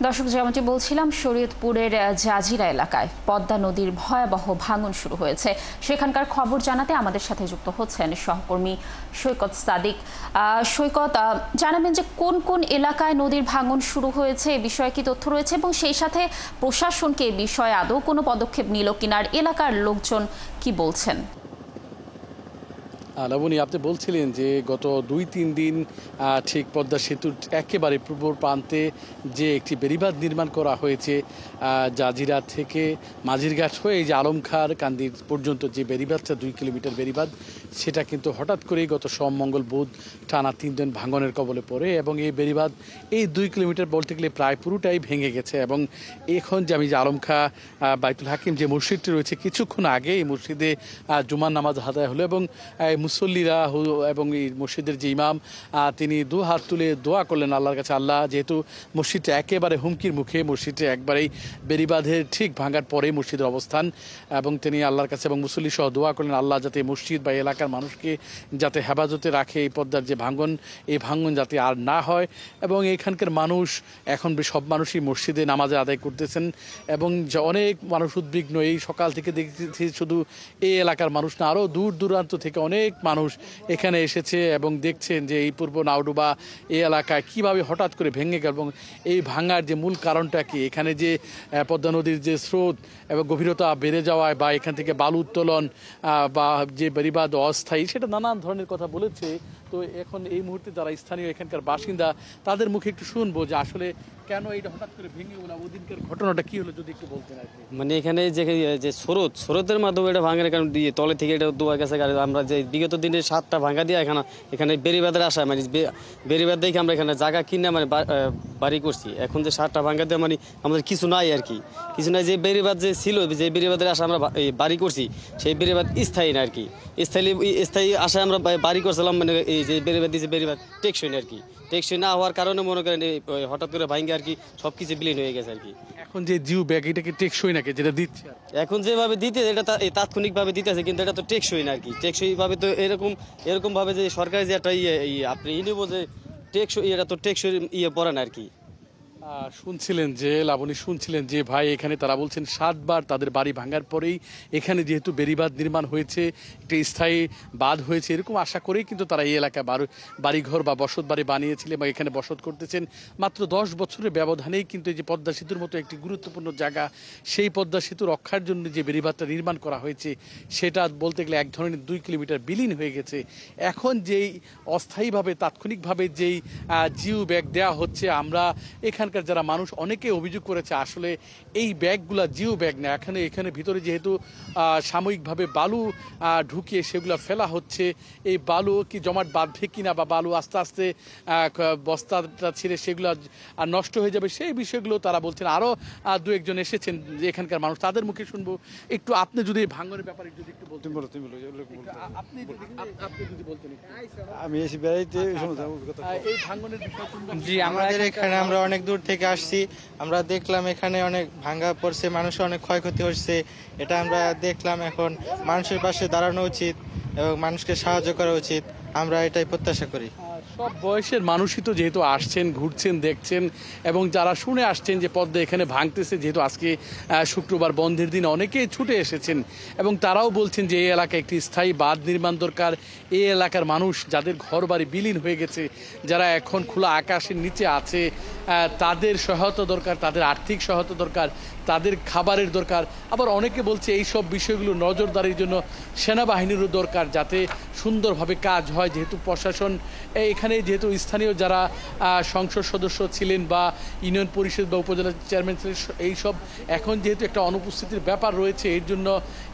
দর্শক, যেমনটি বলছিলাম, শরীয়তপুরের জাজিরা এলাকায় পদ্মা নদীর ভয়াবহ ভাঙন শুরু হয়েছে। সেখানকার খবর জানাতে আমাদের সাথে যুক্ত হচ্ছেন সহকর্মী সৈকত সাদিক। সৈকত, জানাবেন যে কোন কোন এলাকায় নদীর ভাঙন শুরু হয়েছে, এ বিষয়ে কি তথ্য রয়েছে এবং সেই সাথে প্রশাসনকে এ বিষয়ে আদৌ কোনো পদক্ষেপ নিল কিনা, আর এলাকার লোকজন কি বলছেন? লাবণী, আপনি বলছিলেন যে গত ২-৩ দিন ঠিক পদ্মা সেতুর একেবারে পূর্ব প্রান্তে যে একটি বেড়িবাঁধ নির্মাণ করা হয়েছে, জাজিরা থেকে মাঝিরঘাট হয়ে এই যে আলমখার কান্দির পর্যন্ত যে বেড়িবাঁধটা ২ কিলোমিটার বেড়িবাঁধ, সেটা কিন্তু হঠাৎ করেই গত সোম মঙ্গল বুধ টানা ৩ দিন ভাঙনের কবলে পড়ে এবং এই বেড়িবাঁধ এই ২ কিলোমিটার বলতে গেলে প্রায় পুরোটাই ভেঙে গেছে। এবং এখন যে আমি যে আলমখা বাইতুল হাকিম যে মসজিদটি রয়েছে, কিছুক্ষণ আগে এই মসজিদে জুমার নামাজ আদায় হলো এবং মুসল্লিরা এবং এই মসজিদের যে ইমাম তিনি দু হাত তুলে দোয়া করলেন আল্লাহর কাছে। আল্লাহ, যেহেতু মসজিদটা একেবারে হুমকির মুখে, মসজিদটা একবারেই বেড়িবাঁধের ঠিক ভাঙার পরেই মসজিদের অবস্থান, এবং তিনি আল্লাহর কাছে এবং মুসল্লি সহ দোয়া করলেন আল্লাহ যাতে মসজিদ বা এলাকার মানুষকে যাতে হেফাজতে রাখে, এই পদ্মার যে ভাঙন, এই ভাঙন যাতে আর না হয়। এবং এখানকার মানুষ এখন সব মানুষই মসজিদে নামাজে আদায় করতেছেন এবং অনেক মানুষ উদ্বিগ্ন। এই সকাল থেকে দেখতেছি শুধু এই এলাকার মানুষ না, আরও দূর দূরান্ত থেকে অনেক মানুষ এখানে এসেছে এবং দেখছেন যে এই পূর্ব নাওডুবা এই এলাকায় কিভাবে হঠাৎ করে ভেঙে গেল এবং এই ভাঙার যে মূল কারণটা কি। এখানে যে পদ্মা নদীর যে স্রোত এবং গভীরতা বেড়ে যাওয়ায় বা এখান থেকে বালু উত্তোলন বা যে বেড়িবাঁধ অস্থায়ী, সেটা নানান ধরনের কথা বলেছে। তো এখন এই মুহূর্তে যারা স্থানীয় এখানকার বাসিন্দা, তাদের মুখে একটু শুনবো যে আসলে কেন এটা হঠাৎ করে ভেঙে গেল, ওদিনকার ঘটনাটা কি হলো, যদি একটু বলতেন আর কি। মানে এখানে যে স্রোতের মাধ্যমে এটা ভাঙার কারণ দিয়ে তলে থেকে এটা দোয়া গেছে। আমরা যে বিগত দিনে 7টা ভাঙা দিয়ে এখানে বেড়িবাঁধের আশা, মানে বেড়িবাঁধ দেখে আমরা এখানে জায়গা কিনে মানে বাড়ি করছি। এখন যে 7টা ভাঙা দিয়ে মানে আমাদের কিছু নাই আর কি, কিছু নাই। যে বেড়িবাঁধ যে ছিল, যে বেড়িবাঁধের আশা আমরা বাড়ি করছি, সেই বেড়িবাঁধ স্থায়ী না আর কি। স্থায়ী আশায় আমরা বাড়ি করছিলাম, মানে এই যে বেড়িবাঁধ দিয়েছে, বেড়িবাঁধ টেকসই না আর কি। টেকসই না হওয়ার কারণে মনে করেন হঠাৎ করে ভাঙ্গে আর কি সবকিছু বিলীন হয়ে গেছে আর কি। এখন যে জিও ব্যাগ, এটা কি টেকসই নাকি যেটা দিচ্ছে? এখন যেভাবে দিতে, এটা তাৎক্ষণিকভাবে দিতেছে, কিন্তু এটা তো টেকসই না আর কি। টেকসই ভাবে তো এরকম ভাবে যে সরকারি যে একটা আপনি নেবো যে টেকসই, এটা তো টেকসই পড়ে না আর কি। শুনছিলেন যে লাবণী, শুনছিলেন যে ভাই এখানে তারা বলছেন 7বার তাদের বাড়ি ভাঙার পরেই এখানে যেহেতু বেড়িবাঁধ নির্মাণ হয়েছে, একটা স্থায়ী বাঁধ হয়েছে, এরকম আশা করেই কিন্তু তারা এই এলাকায় বাড়িঘর বা বসত বাড়ি বানিয়েছিলেন এবং এখানে বসত করতেছেন। মাত্র 10 বছরের ব্যবধানেই কিন্তু এই যে পদ্মা সেতুর মতো একটি গুরুত্বপূর্ণ জায়গা, সেই পদ্মা সেতু রক্ষার জন্য যে বেড়িবাঁধটা নির্মাণ করা হয়েছে, সেটা বলতে গেলে এক ধরনের 2 কিলোমিটার বিলীন হয়ে গেছে। এখন যেই অস্থায়ীভাবে তাৎক্ষণিকভাবে যেই জিও ব্যাগ দেওয়া হচ্ছে, আমরা এখানকার যারা মানুষ অনেকে অভিযোগ করেছে আসলে এই ব্যাগগুলা জিও ব্যাগ না, এখানে ভিতরে যেহেতু সাময়িকভাবে বালু ঢুকিয়ে সেগুলো ফেলা হচ্ছে, এই বালু কি জমাট বাঁধবে কিনা বা বালু আস্তে আস্তে বস্তাটা ছিঁড়ে সেগুলো নষ্ট হয়ে যাবে, সেই বিষয়গুলো তারা বলছেন। আরও 2-1 জন এসেছেন এখানকার মানুষ, তাদের মুখে শুনবো। একটু আপনি যদি ভাঙনের ব্যাপারে যদি একটু বলতেন। আপনি যদি বলতেন। আমি এসে বেড়াইতে এই ভাঙনের বিষয় জি, আমাদের এখানে আমরা অনেক দূর থেকে আসছি। আমরা দেখলাম এখানে অনেক ভাঙা পড়ছে, মানুষের অনেক ক্ষয়ক্ষতি হচ্ছে। এটা আমরা দেখলাম। এখন মানুষের পাশে দাঁড়ানো উচিত এবং মানুষকে সাহায্য করা উচিত, আমরা এটাই প্রত্যাশা করি। সব বয়সের মানুষই তো যেহেতু আসছেন, ঘুরছেন, দেখছেন এবং যারা শুনে আসছেন যে পদ্মা এখানে ভাঙতেছে, যেহেতু আজকে শুক্রবার বন্ধের দিন অনেকেই ছুটে এসেছেন এবং তারাও বলছেন যে এই এলাকায় একটি স্থায়ী বাঁধ নির্মাণ দরকার। এই এলাকার মানুষ যাদের ঘর বাড়ি বিলীন হয়ে গেছে, যারা এখন খোলা আকাশের নিচে আছে, তাদের সহায়তা দরকার, তাদের আর্থিক সহায়তা দরকার, তাদের খাবারের দরকার। আবার অনেকে বলছে এই সব বিষয়গুলো নজরদারির জন্য সেনাবাহিনীরও দরকার, যাতে সুন্দরভাবে কাজ হয়। যেহেতু প্রশাসন এখানে, যেহেতু স্থানীয় যারা সংসদ সদস্য ছিলেন বা ইউনিয়ন পরিষদ বা উপজেলা চেয়ারম্যান ছিলেন, এইসব এখন যেহেতু একটা অনুপস্থিতির ব্যাপার রয়েছে, এর জন্য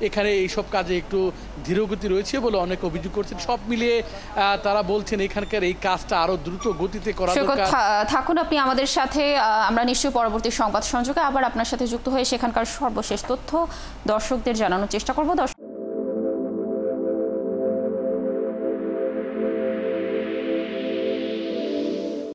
এখানে এইসব কাজে একটু ধীরগতি রয়েছে বলে অনেক অভিযোগ করছেন। সব মিলিয়ে তারা বলছেন এখানকার এই কাজটা আরো দ্রুত গতিতে করা দরকার। থাকুন আপনি আমাদের সাথে, আমরা নিশ্চয়ই পরবর্তী সংবাদ সংযোগে আবার আপনার সাথে যুক্ত হয়ে সেখানকার সর্বশেষ তথ্য দর্শকদের জানানোর চেষ্টা করব।